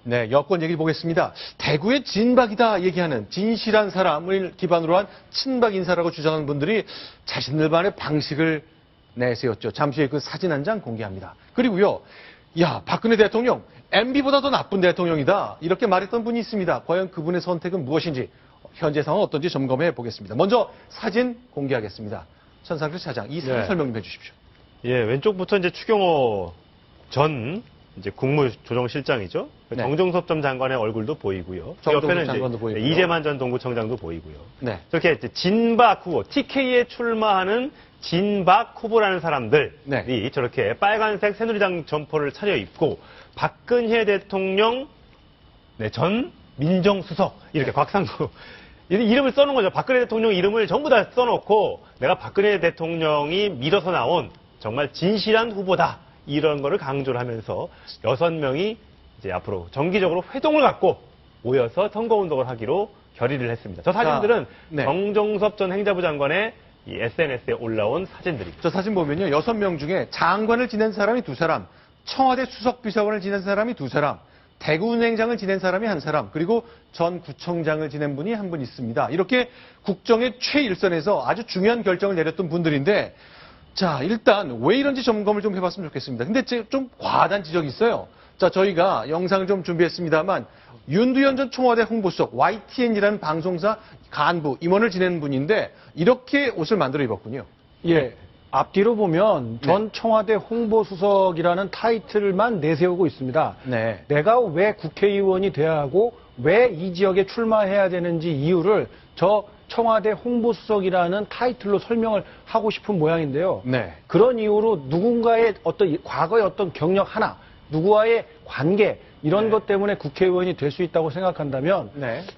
네, 여권 얘기 보겠습니다. 대구의 진박이다 얘기하는 진실한 사람을 기반으로 한 친박 인사라고 주장하는 분들이 자신들만의 방식을 내세웠죠. 잠시 후에 그 사진 한 장 공개합니다. 그리고요, 야, 박근혜 대통령, MB보다 더 나쁜 대통령이다. 이렇게 말했던 분이 있습니다. 과연 그분의 선택은 무엇인지, 현재 상황 어떤지 점검해 보겠습니다. 먼저 사진 공개하겠습니다. 천상필 차장, 이 사진 설명 좀 해주십시오. 예, 왼쪽부터 이제 추경호 전 이제 국무조정실장이죠. 네. 정종섭 전 장관의 얼굴도 보이고요. 정종섭 장관도 보이고요. 이재만 전 동구청장도 보이고요. 네. 저렇게 이제 진박 후보, TK에 출마하는 진박 후보라는 사람들이 네. 저렇게 빨간색 새누리당 점퍼를 차려입고 박근혜 대통령 전 민정수석 이렇게 곽상도 이름을 써놓은 거죠. 박근혜 대통령 이름을 전부 다 써놓고 내가 박근혜 대통령이 밀어서 나온 정말 진실한 후보다. 이런 거를 강조를 하면서 6명이 이제 앞으로 정기적으로 회동을 갖고 모여서 선거운동을 하기로 결의를 했습니다. 저 사진들은 네. 정종섭 전 행자부 장관의 이 SNS에 올라온 사진들입니다. 저 사진 보면요, 6명 중에 장관을 지낸 사람이 2사람, 청와대 수석비서관을 지낸 사람이 2사람, 대구은행장을 지낸 사람이 1사람, 그리고 전 구청장을 지낸 분이 1분 있습니다. 이렇게 국정의 최일선에서 아주 중요한 결정을 내렸던 분들인데, 자, 일단 왜 이런지 점검을 좀 해봤으면 좋겠습니다. 근데 좀 과하다는 지적이 있어요. 자, 저희가 영상을 좀 준비했습니다만 윤두현 전 청와대 홍보수석 YTN이라는 방송사 간부 임원을 지내는 분인데 이렇게 옷을 만들어 입었군요. 예. 앞뒤로 보면 전 청와대 홍보수석이라는 타이틀만 내세우고 있습니다. 네. 내가 왜 국회의원이 돼야 하고 왜 이 지역에 출마해야 되는지 이유를 저 청와대 홍보수석이라는 타이틀로 설명을 하고 싶은 모양인데요. 네. 그런 이유로 누군가의 어떤 과거의 어떤 경력 하나, 누구와의 관계 이런 것 때문에 국회의원이 될 수 있다고 생각한다면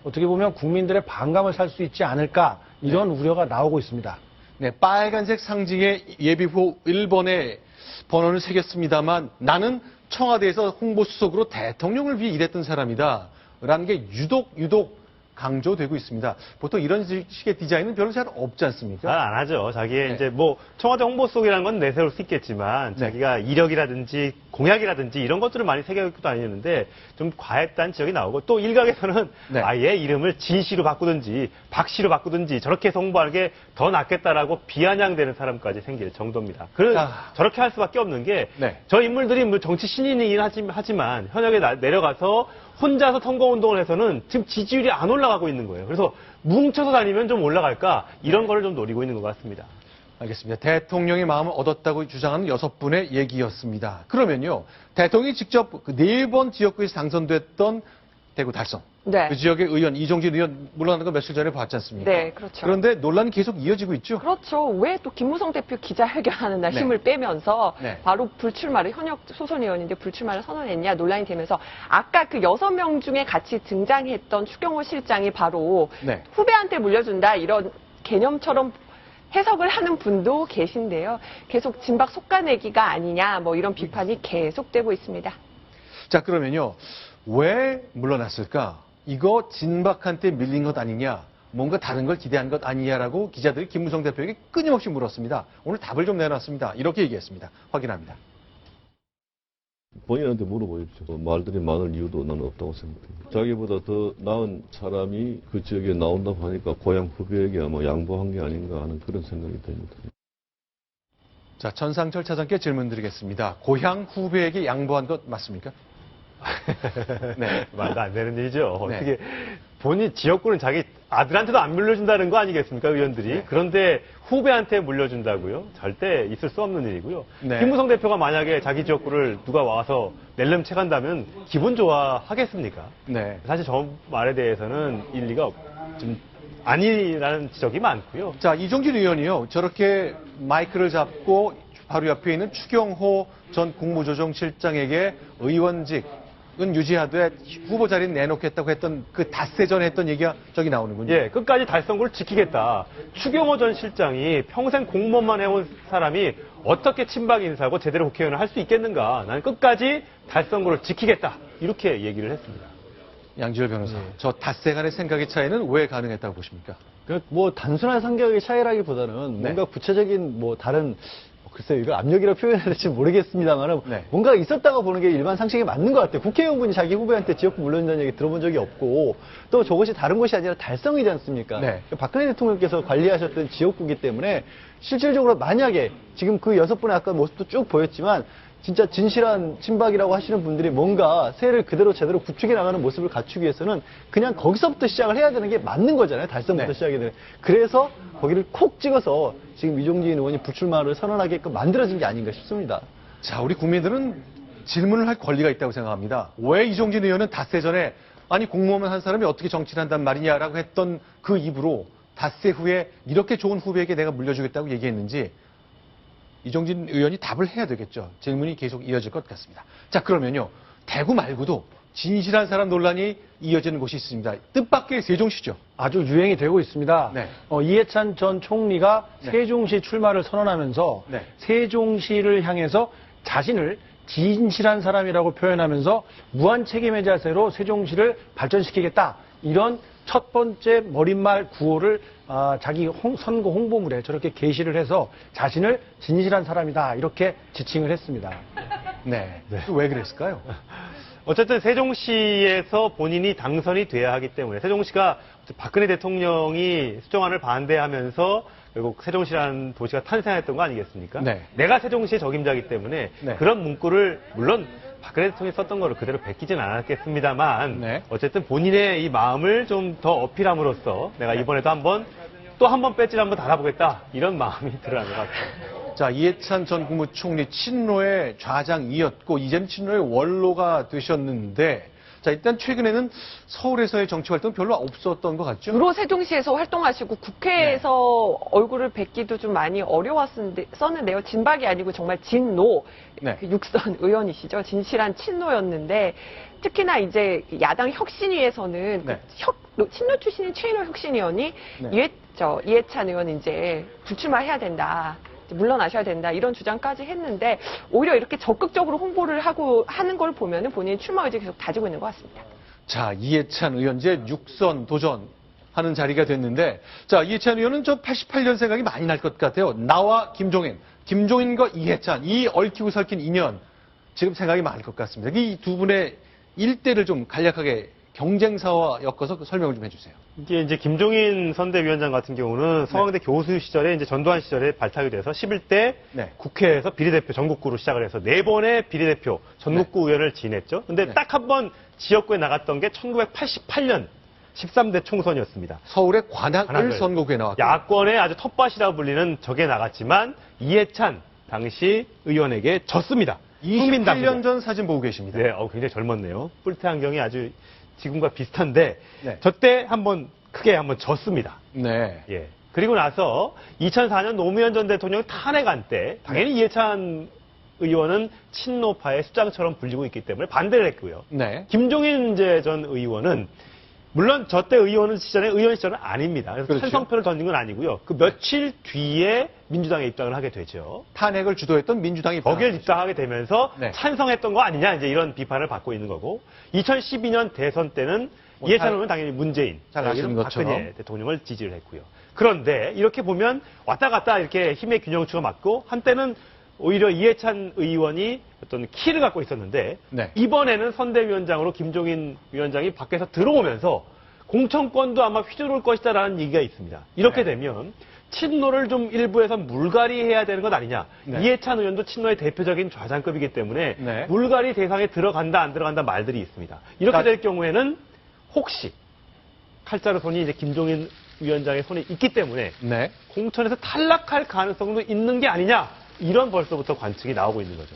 어떻게 보면 국민들의 반감을 살 수 있지 않을까 이런 우려가 나오고 있습니다. 네, 빨간색 상징의 예비후보 1번에 번호를 새겼습니다만 나는 청와대에서 홍보수석으로 대통령을 위해 일했던 사람이다. 라는 게 유독 강조되고 있습니다. 보통 이런 식의 디자인은 별로 잘 없지 않습니까? 잘 안 하죠. 자기의 이제 뭐 청와대 홍보수석이라는 건 내세울 수 있겠지만 자기가 이력이라든지 공약이라든지 이런 것들을 많이 새겨있고 다니는데 좀 과했다는 지적이 나오고 또 일각에서는 아예 이름을 진씨로 바꾸든지 박씨로 바꾸든지 저렇게 해서 홍보하는 게 더 낫겠다라고 비아냥대는 사람까지 생길 정도입니다. 저렇게 할 수밖에 없는 게 저 인물들이 뭐 정치 신인이긴 하지만 현역에 내려가서 혼자서 선거운동을 해서는 지금 지지율이 안 올라가고 있는 거예요. 그래서 뭉쳐서 다니면 좀 올라갈까 이런 거를 좀 노리고 있는 것 같습니다. 알겠습니다. 대통령의 마음을 얻었다고 주장하는 6분의 얘기였습니다. 그러면요, 대통령이 직접 그 4번 지역구에서 당선됐던 대구 달성. 그 지역의 의원, 이종진 의원 물러나는 거 며칠 전에 봤지 않습니까? 네, 그렇죠. 그런데 논란이 계속 이어지고 있죠? 그렇죠. 왜 또 김무성 대표 기자회견하는 날 힘을 빼면서 바로 불출마를, 현역 소선 의원인데 불출마를 선언했냐 논란이 되면서 아까 그 6명 중에 같이 등장했던 추경호 실장이 바로 후배한테 물려준다 이런 개념처럼 해석을 하는 분도 계신데요. 계속 진박 속가내기가 아니냐 뭐 이런 비판이 계속되고 있습니다. 자, 그러면요. 왜 물러났을까? 이거 진박한테 밀린 것 아니냐? 뭔가 다른 걸 기대한 것 아니냐라고 기자들이 김무성 대표에게 끊임없이 물었습니다. 오늘 답을 좀 내놨습니다. 이렇게 얘기했습니다. 확인합니다. 본인한테 물어보십시오. 말들이 많을 이유도 나는 없다고 생각합니다. 자기보다 더 나은 사람이 그 지역에 나온다고 하니까 고향 후배에게 아마 양보한 게 아닌가 하는 그런 생각이 듭니다. 자, 전상철 차장께 질문 드리겠습니다. 고향 후배에게 양보한 것 맞습니까? 말도 안 되는 일이죠. 어떻게 본인 지역구는 자기 아들한테도 안 물려준다는 거 아니겠습니까, 의원들이? 그런데 후배한테 물려준다고요? 절대 있을 수 없는 일이고요. 김무성 대표가 만약에 자기 지역구를 누가 와서 낼름 채간다면 기분 좋아하겠습니까? 사실 저 말에 대해서는 일리가 좀 아니라는 지적이 많고요. 자, 이종진 의원이요. 저렇게 마이크를 잡고 바로 옆에 있는 추경호 전 국무조정실장에게 의원직은 유지하되 후보 자리는 내놓겠다고 했던 그 닷새 전에 했던 얘기가 저기 나오는군요. 예, 끝까지 달성구를 지키겠다. 추경호 전 실장이 평생 공무원만 해온 사람이 어떻게 친박 인사고 제대로 국회의원을 할 수 있겠는가. 나는 끝까지 달성구를 지키겠다. 이렇게 얘기를 했습니다. 양지열 변호사, 저 닷새 간의 생각의 차이는 왜 가능했다고 보십니까? 뭐 단순한 성격의 차이라기보다는 뭔가 구체적인 뭐 다른 글쎄요, 이거 압력이라고 표현해야 될지 모르겠습니다만 네. 뭔가 있었다고 보는 게 일반 상식에 맞는 것 같아요. 국회의원분이 자기 후보한테 지역구 물러낸다는 얘기 들어본 적이 없고 또 저것이 다른 것이 아니라 달성이지 않습니까? 네. 박근혜 대통령께서 관리하셨던 지역구이기 때문에 실질적으로 만약에 지금 그 6분의 아까 모습도 쭉 보였지만 진짜 진실한 친박이라고 하시는 분들이 뭔가 세를 그대로 제대로 구축해 나가는 모습을 갖추기 위해서는 그냥 거기서부터 시작을 해야 되는 게 맞는 거잖아요. 달성부터 네. 시작이 되는. 그래서 거기를 콕 찍어서 지금 이종진 의원이 불출마를 선언하게끔 만들어진 게 아닌가 싶습니다. 자, 우리 국민들은 질문을 할 권리가 있다고 생각합니다. 왜 이종진 의원은 닷새 전에 아니 공무원 한 사람이 어떻게 정치를 한단 말이냐라고 했던 그 입으로 닷새 후에 이렇게 좋은 후배에게 내가 물려주겠다고 얘기했는지 이종진 의원이 답을 해야 되겠죠. 질문이 계속 이어질 것 같습니다. 자, 그러면요. 대구 말고도 진실한 사람 논란이 이어지는 곳이 있습니다. 뜻밖의 세종시죠. 아주 유행이 되고 있습니다. 네. 이해찬 전 총리가 네. 세종시 출마를 선언하면서 네. 세종시를 향해서 자신을 진실한 사람이라고 표현하면서 무한 책임의 자세로 세종시를 발전시키겠다. 이런 첫 번째 머릿말 구호를 자기 선거 홍보물에 저렇게 게시를 해서 자신을 진실한 사람이다. 이렇게 지칭을 했습니다. 네. 왜 그랬을까요? 어쨌든 세종시에서 본인이 당선이 돼야 하기 때문에 세종시가 박근혜 대통령이 수정안을 반대하면서 결국 세종시라는 도시가 탄생했던 거 아니겠습니까? 네. 내가 세종시의 적임자이기 때문에 네. 그런 문구를 물론 박근혜 대통령이 썼던 거를 그대로 베끼진 않았겠습니다만 네. 어쨌든 본인의 이 마음을 좀 더 어필함으로써 내가 이번에도 또 한 번 배지를 한번 달아보겠다 이런 마음이 드러난 것 같습니다. 자, 이해찬 전 국무총리 친노의 좌장이었고 이제는 친노의 원로가 되셨는데 자, 일단 최근에는 서울에서의 정치 활동 별로 없었던 것 같죠? 주로 세종시에서 활동하시고 국회에서 얼굴을 뵙기도 좀 많이 어려웠었는데요. 진박이 아니고 정말 진노, 네. 그 육선 의원이시죠. 진실한 친노였는데 특히나 이제 야당 혁신위에서는 네. 친노 출신인 최인호 혁신위원이 네. 이해찬 의원 이제 불출마해야 된다. 물러나셔야 된다 이런 주장까지 했는데 오히려 이렇게 적극적으로 홍보를 하는 걸 보면은 본인이 출마 의지 계속 다지고 있는 것 같습니다. 자, 이해찬 의원 이제 6선 도전하는 자리가 됐는데 자, 이해찬 의원은 저 88년 생각이 많이 날 것 같아요. 나와 김종인과 이해찬 이 얽히고 설킨 인연 지금 생각이 많을 것 같습니다. 이 두 분의 일대를 좀 간략하게 경쟁사와 엮어서 설명을 좀 해주세요. 이게 이제 김종인 선대위원장 같은 경우는 서강대 교수 시절에 이제 전두환 시절에 발탁이 돼서 11대 네. 국회에서 비례대표 전국구로 시작을 해서 4번의 비례대표 전국구 의원을 지냈죠. 근데 네. 딱 한 번 지역구에 나갔던 게 1988년 13대 총선이었습니다. 서울의 관악을 선거구에 나왔고 야권의 아주 텃밭이라고 불리는 적에 나갔지만 이해찬 당시 의원에게 졌습니다. 28년 전 사진 보고 계십니다. 네, 굉장히 젊었네요. 뿔테 안경이 아주 지금과 비슷한데 네. 저때 크게 한번 졌습니다. 네. 예. 그리고 나서 2004년 노무현 전 대통령 탄핵안 때 당연히 이해찬 의원은 친노파의 수장처럼 불리고 있기 때문에 반대를 했고요. 네. 김종인 전 의원은 물론 저때 의원 시절은 아닙니다. 그래서 그렇죠. 찬성표를 던진 건 아니고요. 그 며칠 뒤에 민주당에 입당을 하게 되죠. 탄핵을 주도했던 민주당이 거기에 입당하게 되면서 네. 찬성했던 거 아니냐 이제 이런 비판을 받고 있는 거고 2012년 대선 때는 이해찬 의원은 당연히 문재인, 잘 아시는 것처럼. 박근혜 대통령을 지지를 했고요. 그런데 이렇게 보면 왔다 갔다 이렇게 힘의 균형추가 맞고 한때는 오히려 이해찬 의원이 어떤 키를 갖고 있었는데 네. 이번에는 선대위원장으로 김종인 위원장이 밖에서 들어오면서 공천권도 아마 휘두를 것이다라는 얘기가 있습니다. 이렇게 네. 되면 친노를 좀 일부에서 물갈이해야 되는 것 아니냐. 네. 이해찬 의원도 친노의 대표적인 좌장급이기 때문에 네. 물갈이 대상에 들어간다 안 들어간다 말들이 있습니다. 이렇게 될 경우에는 혹시 칼자루 손이 이제 김종인 위원장의 손에 있기 때문에 네. 공천에서 탈락할 가능성도 있는 게 아니냐. 이런 벌써부터 관측이 나오고 있는 거죠.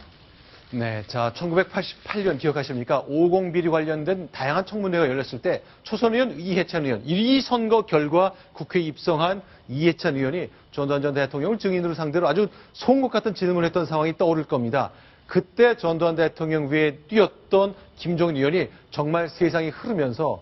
네, 자, 1988년 기억하십니까? 50 비리 관련된 다양한 청문회가 열렸을 때 초선 의원 이해찬 의원, 이 선거 결과 국회에 입성한 이해찬 의원이 전두환 전 대통령을 증인으로 상대로 아주 송곳 같은 질문을 했던 상황이 떠오를 겁니다. 그때 전두환 대통령 위에 뛰었던 김종인 의원이 정말 세상이 흐르면서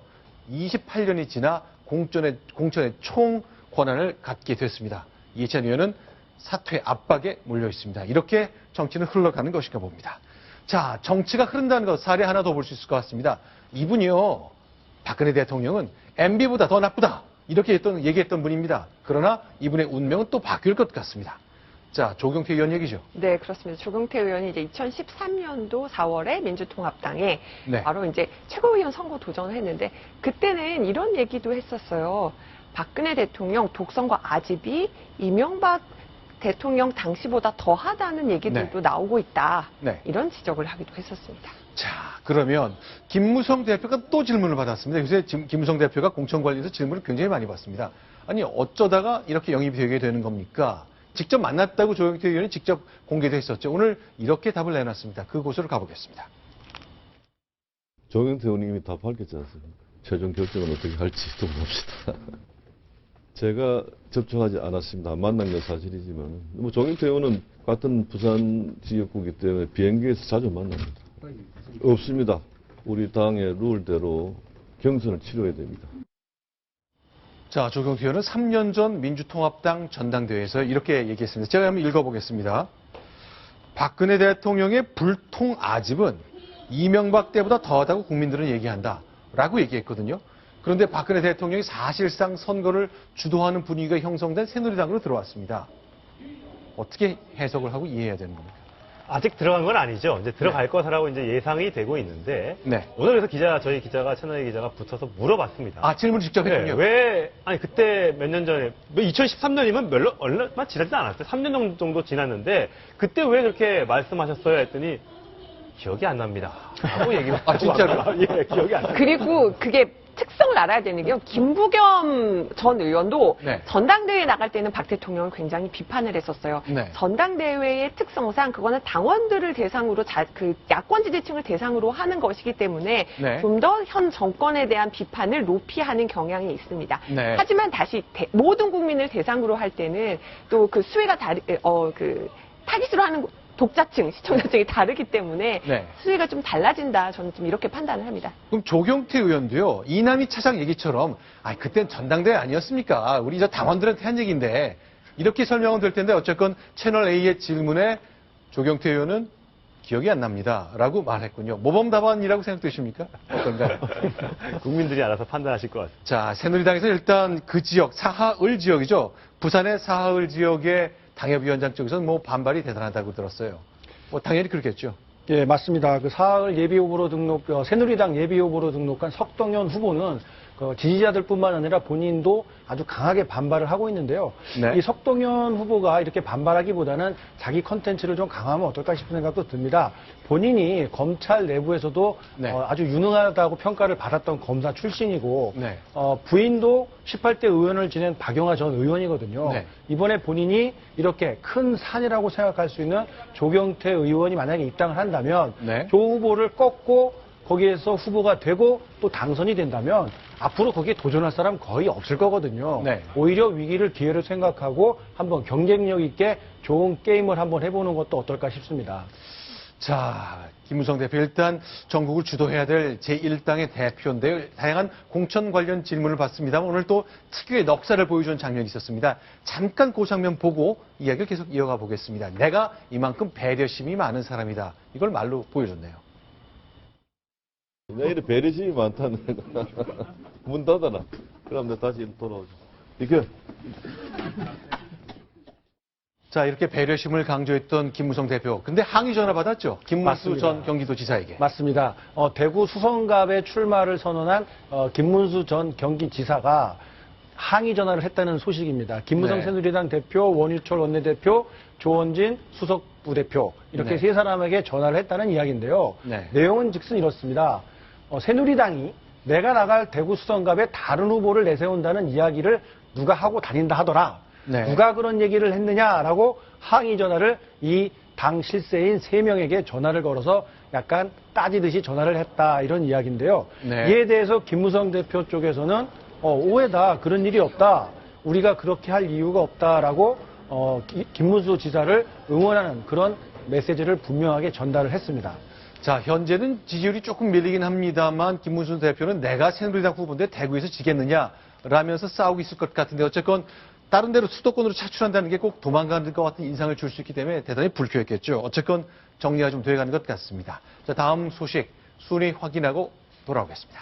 28년이 지나 공천의 총 권한을 갖게 됐습니다. 이해찬 의원은 사퇴 압박에 몰려 있습니다. 이렇게 정치는 흘러가는 것인가 봅니다. 자, 정치가 흐른다는 것 사례 하나 더 볼 수 있을 것 같습니다. 이분이요, 박근혜 대통령은 MB보다 더 나쁘다 이렇게 얘기했던 분입니다. 그러나 이분의 운명은 또 바뀔 것 같습니다. 자, 조경태 의원 얘기죠. 네, 그렇습니다. 조경태 의원이 이제 2013년도 4월에 민주통합당에 네. 바로 이제 최고위원 선거 도전을 했는데 그때는 이런 얘기도 했었어요. 박근혜 대통령 독선과 아집이 이명박 대통령 당시보다 더하다는 얘기들도 네. 나오고 있다. 네. 이런 지적을 하기도 했었습니다. 자, 그러면 김무성 대표가 또 질문을 받았습니다. 요새 김무성 대표가 공천 관련해서 질문을 굉장히 많이 받습니다. 아니, 어쩌다가 이렇게 영입이 되게 되는 겁니까? 직접 만났다고 조경태 의원이 직접 공개도 했었죠. 오늘 이렇게 답을 내놨습니다. 그곳으로 가보겠습니다. 조경태 의원님이 다 밝혔지 않습니까? 최종 결정은 어떻게 할지 좀 봅시다. 제가 접촉하지 않았습니다. 만난 건 사실이지만 뭐 조경태 의원은 같은 부산 지역구이기 때문에 비행기에서 자주 만납니다. 없습니다. 우리 당의 룰대로 경선을 치러야 됩니다. 자, 조경태 의원은 3년 전 민주통합당 전당대회에서 이렇게 얘기했습니다. 제가 한번 읽어보겠습니다. 박근혜 대통령의 불통 아집은 이명박 때보다 더하다고 국민들은 얘기한다. 라고 얘기했거든요. 그런데 박근혜 대통령이 사실상 선거를 주도하는 분위기가 형성된 새누리당으로 들어왔습니다. 어떻게 해석을 하고 이해해야 되는 겁니까? 아직 들어간 건 아니죠. 이제 들어갈 것이라고 이제 예상이 되고 있는데 네. 오늘 그래서 저희 기자가 채널의 기자가 붙어서 물어봤습니다. 아, 질문 직접 했군요. 아니 그때 몇 년 전에 2013년이면 얼마 지나지 않았어요. 3년 정도 지났는데 그때 왜 그렇게 말씀하셨어요? 했더니 기억이 안 납니다. 라고 얘기를 아, 진짜로? 예, 기억이 안 나요. 그리고 그게 특성을 알아야 되는 게요. 김부겸 전 의원도 네. 전당대회에 나갈 때는 박 대통령을 굉장히 비판을 했었어요. 네. 전당대회의 특성상 그거는 당원들을 대상으로 그 야권 지지층을 대상으로 하는 것이기 때문에 네. 좀 더 현 정권에 대한 비판을 높이 하는 경향이 있습니다. 네. 하지만 다시 모든 국민을 대상으로 할 때는 또 그 수혜가 타깃으로 하는 독자층, 시청자층이 다르기 때문에 네. 수위가 좀 달라진다. 저는 좀 이렇게 판단을 합니다. 그럼 조경태 의원도요, 이남희 차장 얘기처럼, 그땐 전당대회 아니었습니까? 우리 저 당원들한테 한 얘기인데, 이렇게 설명은 될 텐데, 어쨌건 채널A의 질문에 조경태 의원은 기억이 안 납니다. 라고 말했군요. 모범 답안이라고 생각되십니까? 어떤가요? 국민들이 알아서 판단하실 것 같습니다. 자, 새누리당에서 일단 그 지역, 사하을 지역이죠. 부산의 사하을 지역의 당협위원장 쪽에서는 뭐 반발이 대단하다고 들었어요. 뭐 당연히 그렇겠죠. 예, 맞습니다. 그 사흘 예비후보로 새누리당 예비후보로 등록한 석동현 후보는 지지자들뿐만 아니라 본인도 아주 강하게 반발을 하고 있는데요. 네. 이 석동현 후보가 이렇게 반발하기보다는 자기 컨텐츠를 좀 강화하면 어떨까 싶은 생각도 듭니다. 본인이 검찰 내부에서도 네. 아주 유능하다고 평가를 받았던 검사 출신이고 네. 부인도 18대 의원을 지낸 박영하 전 의원이거든요. 네. 이번에 본인이 이렇게 큰 산이라고 생각할 수 있는 조경태 의원이 만약에 입당을 한다면 네. 조 후보를 꺾고 거기에서 후보가 되고 또 당선이 된다면 앞으로 거기에 도전할 사람 거의 없을 거거든요. 네. 오히려 위기를 기회로 생각하고 한번 경쟁력 있게 좋은 게임을 한번 해보는 것도 어떨까 싶습니다. 자, 김무성 대표 일단 전국을 주도해야 될 제1당의 대표인데요. 다양한 공천 관련 질문을 받습니다만 오늘 또 특유의 넉살을 보여준 장면이 있었습니다. 잠깐 그 장면 보고 이야기를 계속 이어가 보겠습니다. 내가 이만큼 배려심이 많은 사람이다. 이걸 말로 보여줬네요. 내일은 배려심이 많다는 문 닫아라. 그럼 내가 다시 돌아오죠. 이렇게. 자, 이렇게 배려심을 강조했던 김무성 대표. 근데 항의 전화 받았죠? 김문수 맞습니다. 전 경기도지사에게. 맞습니다. 대구 수성갑에 출마를 선언한 김문수 전 경기지사가 항의 전화를 했다는 소식입니다. 김무성 네. 새누리당 대표, 원유철 원내대표, 조원진 수석부대표 이렇게 네. 세 사람에게 전화를 했다는 이야기인데요. 네. 내용은 즉슨 이렇습니다. 새누리당이 내가 나갈 대구 수성갑에 다른 후보를 내세운다는 이야기를 누가 하고 다닌다 하더라. 네. 누가 그런 얘기를 했느냐라고 항의 전화를 이 당 실세인 3명에게 전화를 걸어서 약간 따지듯이 전화를 했다 이런 이야기인데요. 네. 이에 대해서 김무성 대표 쪽에서는 오해다. 그런 일이 없다. 우리가 그렇게 할 이유가 없다라고 김문수 지사를 응원하는 그런 메시지를 분명하게 전달을 했습니다. 자, 현재는 지지율이 조금 밀리긴 합니다만 김문수 대표는 내가 새누리당 후보인데 대구에서 지겠느냐 라면서 싸우고 있을 것 같은데 어쨌건 다른 데로 수도권으로 차출한다는 게 꼭 도망가는 것 같은 인상을 줄 수 있기 때문에 대단히 불쾌했겠죠. 어쨌건 정리가 좀 돼가는 것 같습니다. 자, 다음 소식 순위 확인하고 돌아오겠습니다.